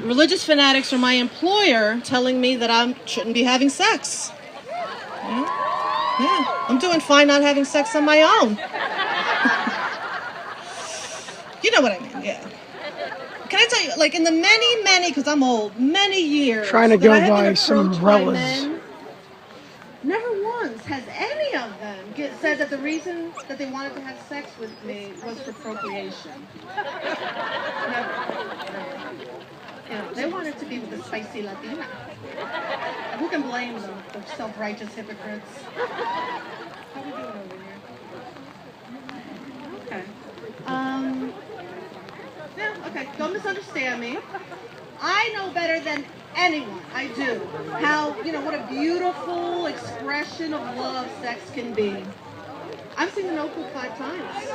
religious fanatics or my employer telling me that I shouldn't be having sex. Yeah, I'm doing fine not having sex on my own. You know what I mean, yeah. Can I tell you, like in the many, because I'm old, many years trying to that I go have by been some approached by umbrellas. men, never once has any of them said that the reason that they wanted to have sex with me was for procreation. Never. You know, they wanted to be with a spicy Latina. Who can blame them, the self-righteous hypocrites? How are we doing over here? Okay. Yeah, okay. Don't misunderstand me. I know better than anyone, I do, how, you know, what a beautiful expression of love sex can be. I've seen the Notebook 5 times.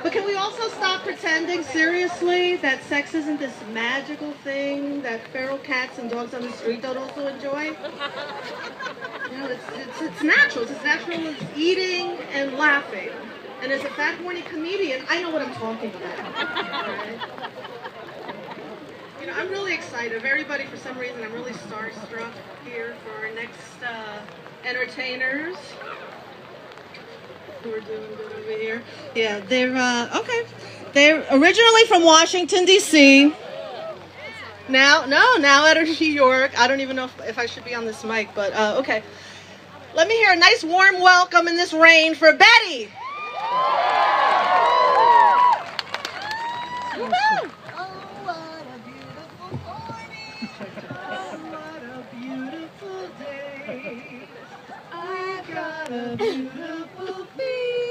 But can we also stop pretending, seriously, that sex isn't this magical thing that feral cats and dogs on the street don't also enjoy? You know, it's natural. It's as natural as eating and laughing. And as a fat, horny comedian, I know what I'm talking about. Right? You know, I'm really excited. Everybody, for some reason, I'm really starstruck here for our next entertainers. Who are doing good over here. Yeah, they're, okay. They're originally from Washington, D.C. Now out of New York. I don't even know if I should be on this mic, but, okay. Let me hear a nice warm welcome in this rain for Betty. Woo-hoo! Oh, what a beautiful morning. Oh, what a beautiful day. I got a beautiful feeling.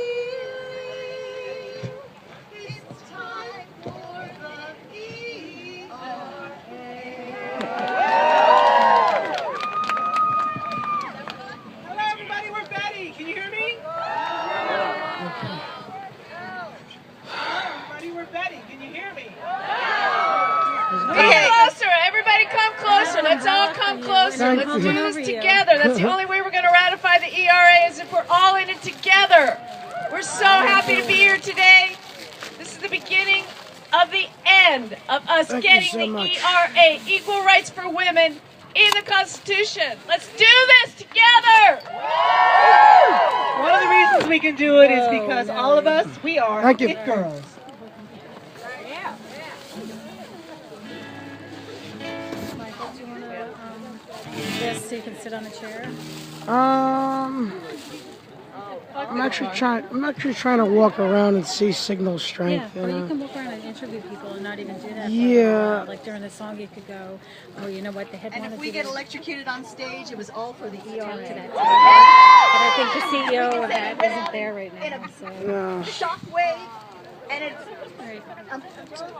It's time for the ERA. Hello, everybody. We're Betty. Can you hear me? We're Betty. Can you hear me? Come closer. Everybody come closer. Let's all come closer. Let's do this together. That's the only way we're going to ratify the ERA is if we're all in it together. We're so happy to be here today. This is the beginning of the end of us getting the ERA, Equal Rights for Women, in the Constitution. Let's do this together. One of the reasons we can do it is because all of us, we are it girls. Yes, so you can sit on the chair. I'm actually trying to walk around and see signal strength. Yeah, or you can walk around and interview people and not even do that. Yeah. Like during the song, you could go, oh, you know what, they had. And if we get electrocuted on stage, it was all for the ERA. But I think the CEO of that isn't there right now. So. No. Shockwave, and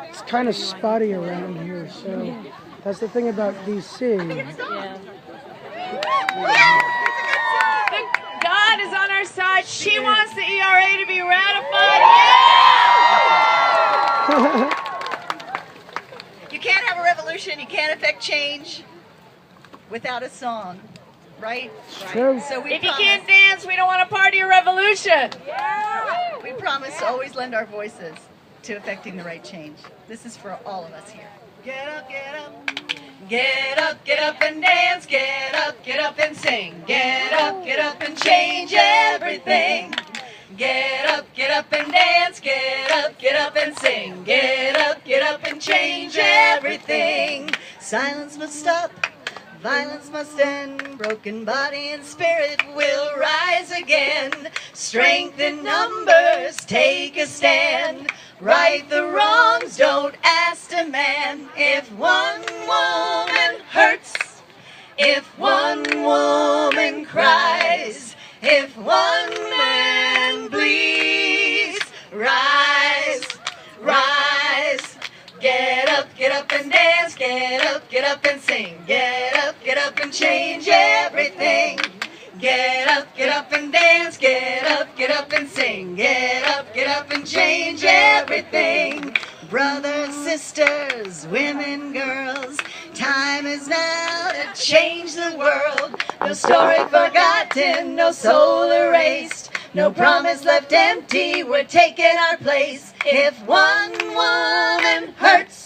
It's kind of spotty around here, so that's the thing about DC. Yeah. God is on our side. She wants the ERA to be ratified. Yeah! You can't have a revolution, you can't affect change without a song, right? True. So If you can't dance, we don't want a party or revolution. we promise to always lend our voices to affecting the right change. This is for all of us here. Get up, get up. Get up and dance. Get up and sing. Get up and change everything. Get up and dance. Get up and sing. Get up and change everything. Silence must stop. Violence must end. Broken body and spirit will rise again. Strength in numbers, take a stand. Right the wrongs, don't ask a man. If one woman hurts, if one woman cries, if one man bleeds, rise, rise. Get up and dance. Get up and sing. Get up and change everything. Get up and dance. Get up and sing. Get up and change everything. Brothers, sisters, women, girls, time is now to change the world. No story forgotten, no soul erased, no promise left empty, we're taking our place. If one woman hurts,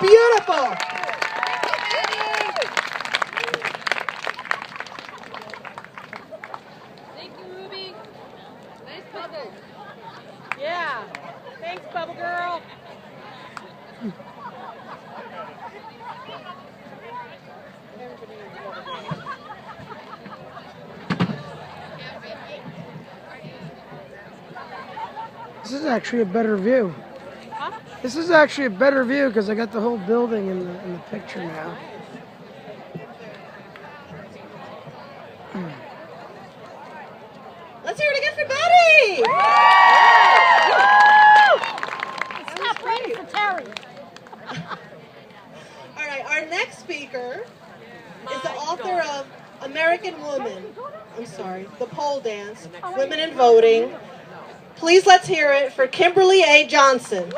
beautiful. Thank you, Ruby. Nice bubble. Yeah. Thanks, Bubble Girl. This is actually a better view. This is actually a better view because I got the whole building in the picture now. Let's hear it again for Betty. Stop waiting for Terry. All right, our next speaker is the author of American Woman. I'm sorry, The Pole Dance, Women in Voting. Please let's hear it for Kimberly A. Johnson.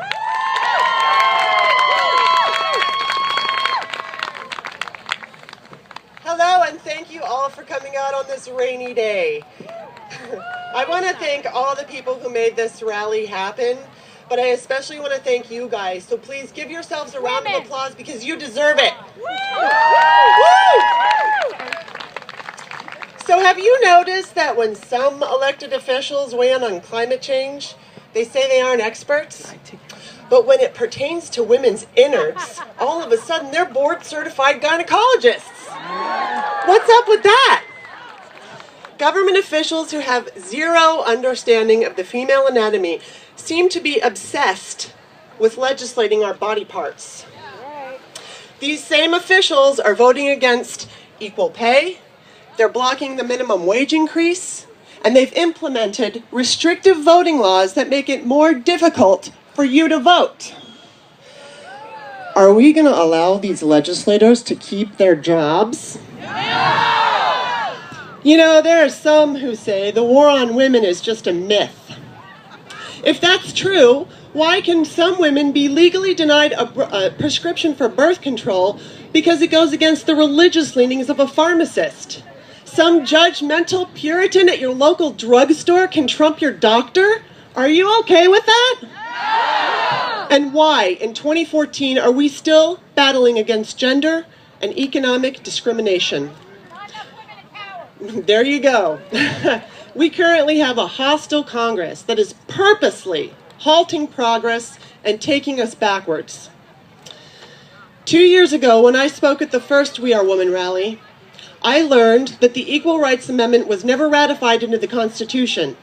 Hello, and thank you all for coming out on this rainy day. I want to thank all the people who made this rally happen, but I especially want to thank you guys. So please give yourselves a round of applause because you deserve it. So have you noticed that when some elected officials weigh in on climate change, they say they aren't experts? But when it pertains to women's innards, all of a sudden they're board-certified gynecologists. What's up with that? Government officials who have zero understanding of the female anatomy seem to be obsessed with legislating our body parts. These same officials are voting against equal pay, they're blocking the minimum wage increase, and they've implemented restrictive voting laws that make it more difficult for you to vote. Are we going to allow these legislators to keep their jobs? You know, there are some who say the war on women is just a myth. If that's true, why can some women be legally denied a prescription for birth control because it goes against the religious leanings of a pharmacist? Some judgmental Puritan at your local drugstore can trump your doctor? Are you okay with that? No! And why, in 2014, are we still battling against gender and economic discrimination? There you go. We currently have a hostile Congress that is purposely halting progress and taking us backwards. 2 years ago, when I spoke at the first We Are Women rally, I learned that the Equal Rights Amendment was never ratified into the Constitution.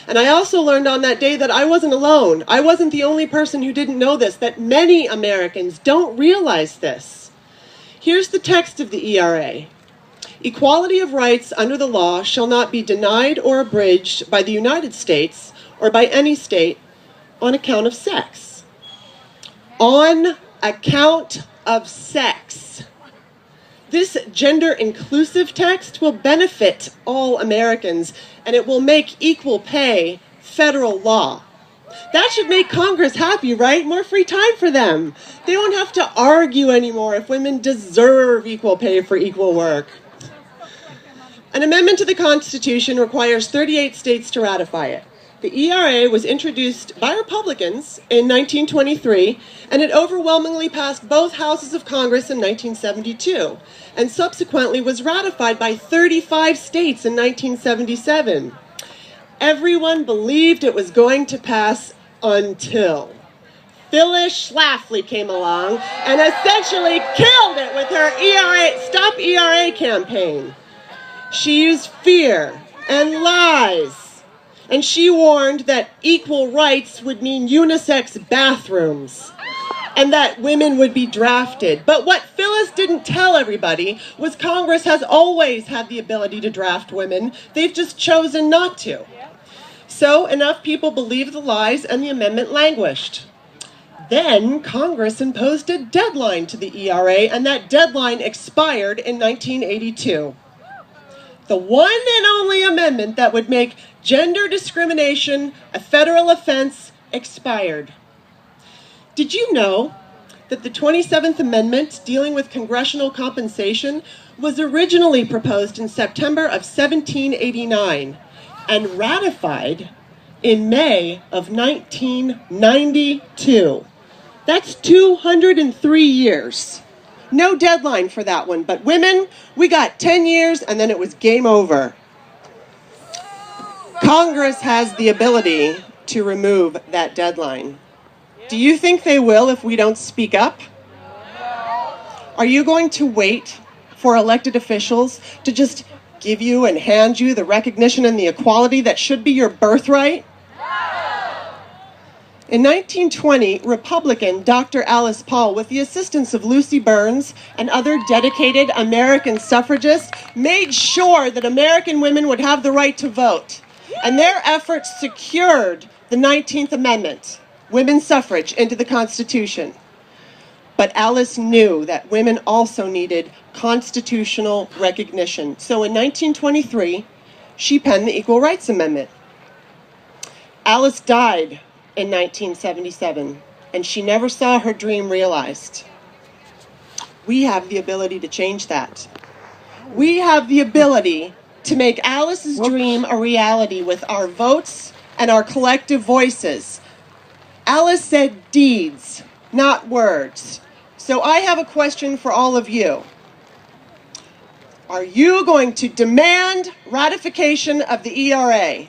And I also learned on that day that I wasn't alone. I wasn't the only person who didn't know this, that many Americans don't realize this. Here's the text of the ERA. Equality of rights under the law shall not be denied or abridged by the United States or by any state on account of sex. On account of sex. This gender-inclusive text will benefit all Americans, and it will make equal pay federal law. That should make Congress happy, right? More free time for them. They won't have to argue anymore if women deserve equal pay for equal work. An amendment to the Constitution requires 38 states to ratify it. The ERA was introduced by Republicans in 1923, and it overwhelmingly passed both houses of Congress in 1972, and subsequently was ratified by 35 states in 1977. Everyone believed it was going to pass until Phyllis Schlafly came along and essentially killed it with her Stop ERA campaign. She used fear and lies, and she warned that equal rights would mean unisex bathrooms and that women would be drafted. But what Phyllis didn't tell everybody was Congress has always had the ability to draft women. They've just chosen not to. So enough people believed the lies and the amendment languished. Then Congress imposed a deadline to the ERA, and that deadline expired in 1982. The one and only amendment that would make gender discrimination a federal offense expired. Did you know that the 27th Amendment dealing with congressional compensation was originally proposed in September of 1789 and ratified in May of 1992? That's 203 years. No deadline for that one, but women, we got 10 years and then it was game over. Congress has the ability to remove that deadline. Do you think they will if we don't speak up? Are you going to wait for elected officials to just give you and hand you the recognition and the equality that should be your birthright? In 1920, Republican Dr. Alice Paul, with the assistance of Lucy Burns and other dedicated American suffragists, made sure that American women would have the right to vote. And their efforts secured the 19th Amendment, women's suffrage, into the Constitution. But Alice knew that women also needed constitutional recognition. So in 1923, she penned the Equal Rights Amendment. Alice died in 1977, and she never saw her dream realized. We have the ability to change that. We have the ability to make Alice's dream a reality with our votes and our collective voices. Alice said deeds, not words. So I have a question for all of you. Are you going to demand ratification of the ERA?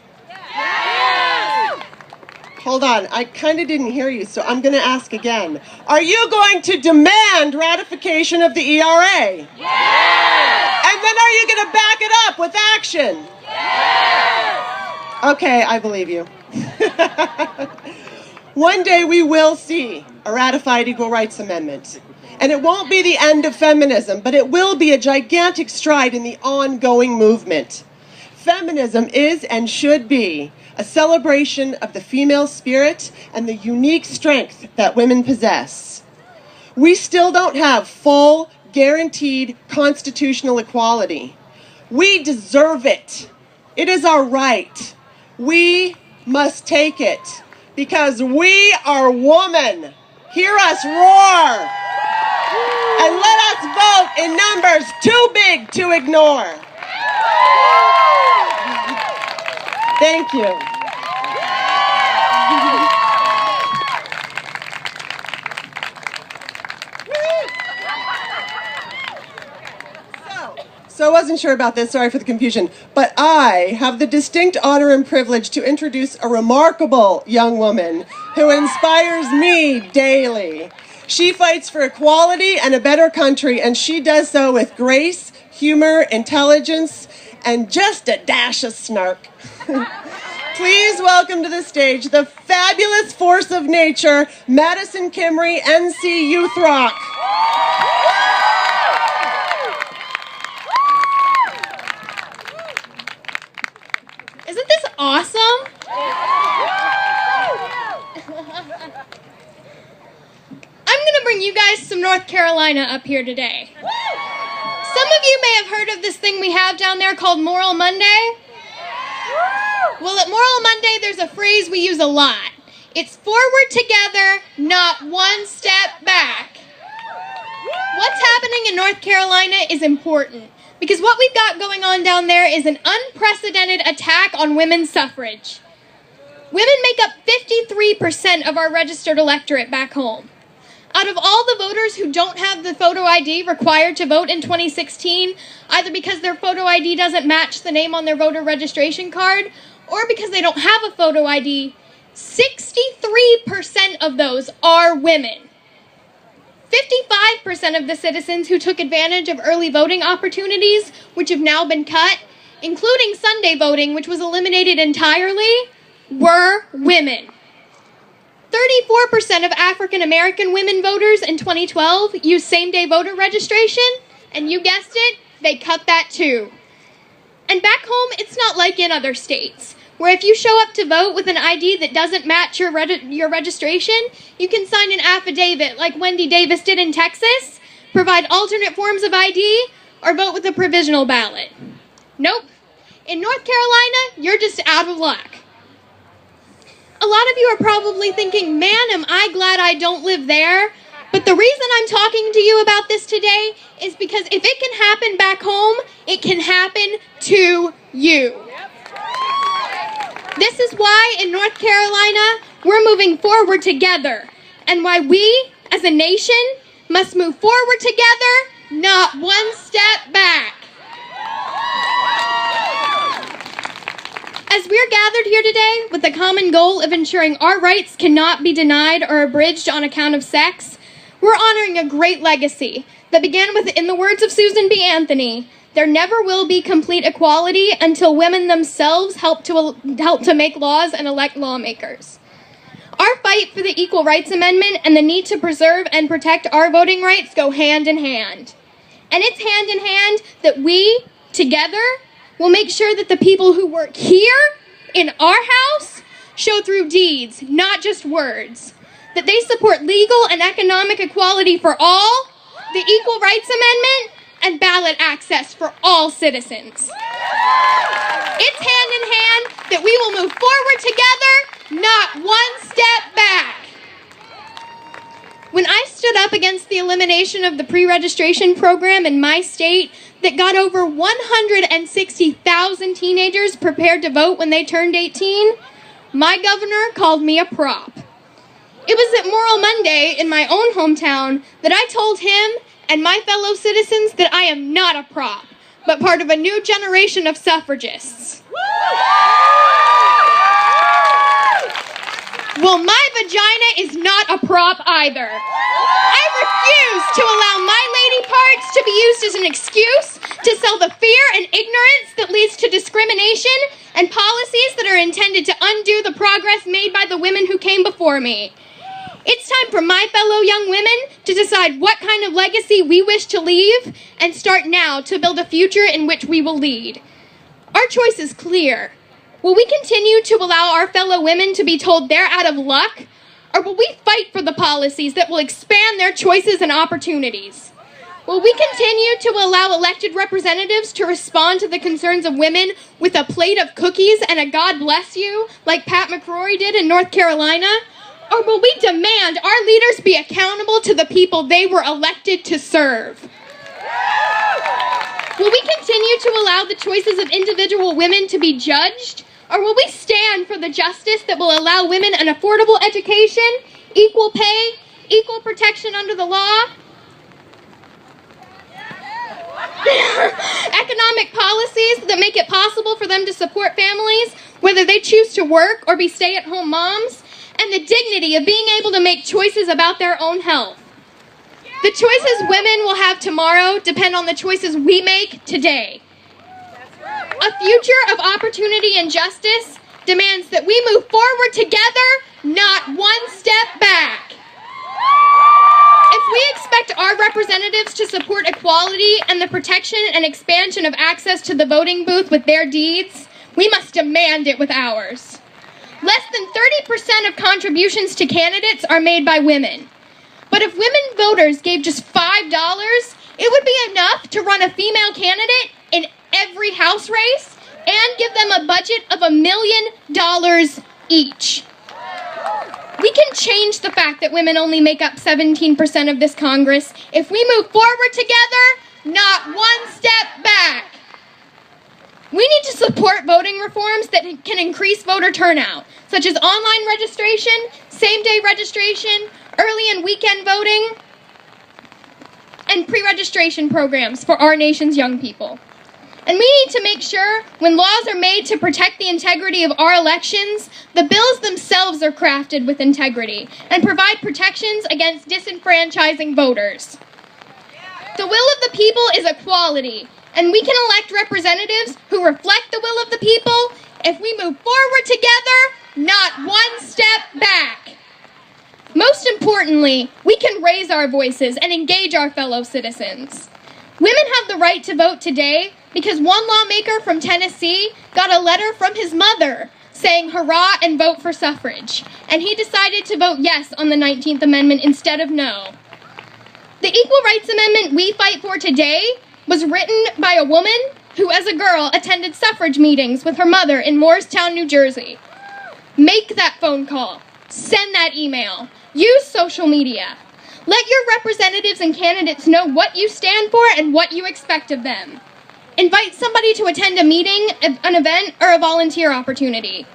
Hold on, I kind of didn't hear you, so I'm going to ask again. Are you going to demand ratification of the ERA? Yes! And then are you going to back it up with action? Yes! Okay, I believe you. One day we will see a ratified Equal Rights Amendment. And it won't be the end of feminism, but it will be a gigantic stride in the ongoing movement. Feminism is and should be a celebration of the female spirit and the unique strength that women possess. We still don't have full, guaranteed constitutional equality. We deserve it. It is our right. We must take it because we are women. Hear us roar. And let us vote in numbers too big to ignore. Thank you. So I wasn't sure about this, sorry for the confusion, but I have the distinct honor and privilege to introduce a remarkable young woman who inspires me daily. She fights for equality and a better country, and she does so with grace, humor, intelligence, and just a dash of snark. Please welcome to the stage the fabulous force of nature, Madison Kimry, NC Youth Rock. Isn't this awesome? I'm going to bring you guys some North Carolina up here today. Some of you may have heard of this thing we have down there called Moral Monday. Well, at Moral Monday, there's a phrase we use a lot. It's forward together, not one step back. What's happening in North Carolina is important because what we've got going on down there is an unprecedented attack on women's suffrage. Women make up 53% of our registered electorate back home. Out of all the voters who don't have the photo ID required to vote in 2016, either because their photo ID doesn't match the name on their voter registration card, or because they don't have a photo ID, 63% of those are women. 55% of the citizens who took advantage of early voting opportunities, which have now been cut, including Sunday voting, which was eliminated entirely, were women. 34% of African American women voters in 2012 used same-day voter registration, and you guessed it, they cut that too. And back home, it's not like in other states, where if you show up to vote with an ID that doesn't match your registration, you can sign an affidavit like Wendy Davis did in Texas, provide alternate forms of ID, or vote with a provisional ballot. Nope. In North Carolina, you're just out of luck. A lot of you are probably thinking, man, am I glad I don't live there. But the reason I'm talking to you about this today is because if it can happen back home, it can happen to you. This is why in North Carolina, we're moving forward together. and why we, as a nation, must move forward together, not one step back. As we're gathered here today with the common goal of ensuring our rights cannot be denied or abridged on account of sex, we're honoring a great legacy that began with, in the words of Susan B. Anthony, there never will be complete equality until women themselves help to make laws and elect lawmakers. Our fight for the Equal Rights Amendment and the need to preserve and protect our voting rights go hand in hand. And it's hand in hand that we, together, will make sure that the people who work here in our house show through deeds, not just words, that they support legal and economic equality for all, the Equal Rights Amendment, and ballot access for all citizens. It's hand in hand that we will move forward together, not one step back. When I stood up against the elimination of the pre-registration program in my state that got over 160,000 teenagers prepared to vote when they turned 18, my governor called me a prop. It was at Moral Monday in my own hometown that I told him and my fellow citizens that I am not a prop, but part of a new generation of suffragists. Well, my vagina is not a prop either. I refuse to allow my lady parts to be used as an excuse to sell the fear and ignorance that leads to discrimination and policies that are intended to undo the progress made by the women who came before me. It's time for my fellow young women to decide what kind of legacy we wish to leave and start now to build a future in which we will lead. Our choice is clear. Will we continue to allow our fellow women to be told they're out of luck? Or will we fight for the policies that will expand their choices and opportunities? Will we continue to allow elected representatives to respond to the concerns of women with a plate of cookies and a God bless you, like Pat McCrory did in North Carolina? Or will we demand our leaders be accountable to the people they were elected to serve? Will we continue to allow the choices of individual women to be judged? Or will we stand for the justice that will allow women an affordable education, equal pay, equal protection under the law, economic policies that make it possible for them to support families, whether they choose to work or be stay-at-home moms, and the dignity of being able to make choices about their own health? The choices women will have tomorrow depend on the choices we make today. A future of opportunity and justice demands that we move forward together, not one step back. If we expect our representatives to support equality and the protection and expansion of access to the voting booth with their deeds, we must demand it with ours. Less than 30% of contributions to candidates are made by women. But if women voters gave just $5, it would be enough to run a female candidate in every House race and give them a budget of $1 million each. We can change the fact that women only make up 17% of this Congress if we move forward together, not one step back. We need to support voting reforms that can increase voter turnout, such as online registration, same-day registration, early and weekend voting, and pre-registration programs for our nation's young people. And we need to make sure when laws are made to protect the integrity of our elections, the bills themselves are crafted with integrity and provide protections against disenfranchising voters. The will of the people is equality, and we can elect representatives who reflect the will of the people if we move forward together, not one step back. Most importantly, we can raise our voices and engage our fellow citizens. Women have the right to vote today because one lawmaker from Tennessee got a letter from his mother saying hurrah and vote for suffrage, and he decided to vote yes on the 19th Amendment instead of no. The Equal Rights Amendment we fight for today was written by a woman who, as a girl, attended suffrage meetings with her mother in Morristown, New Jersey. Make that phone call. Send that email. Use social media. Let your representatives and candidates know what you stand for and what you expect of them. Invite somebody to attend a meeting, an event, or a volunteer opportunity.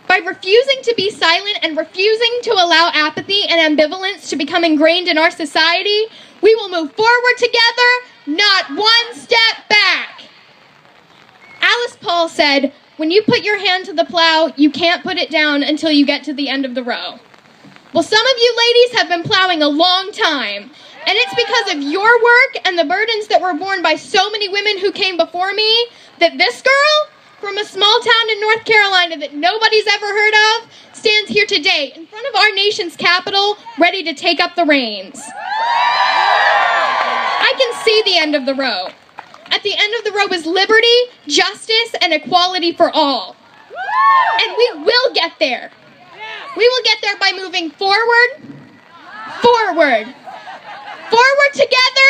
By refusing to be silent and refusing to allow apathy and ambivalence to become ingrained in our society, we will move forward together, not one step back. Alice Paul said, "When you put your hand to the plow, you can't put it down until you get to the end of the row." Well, some of you ladies have been plowing a long time, and it's because of your work and the burdens that were borne by so many women who came before me that this girl from a small town in North Carolina that nobody's ever heard of stands here today in front of our nation's capital, ready to take up the reins. I can see the end of the row. At the end of the row is liberty, justice, and equality for all. And we will get there. We will get there by moving forward, forward, forward together,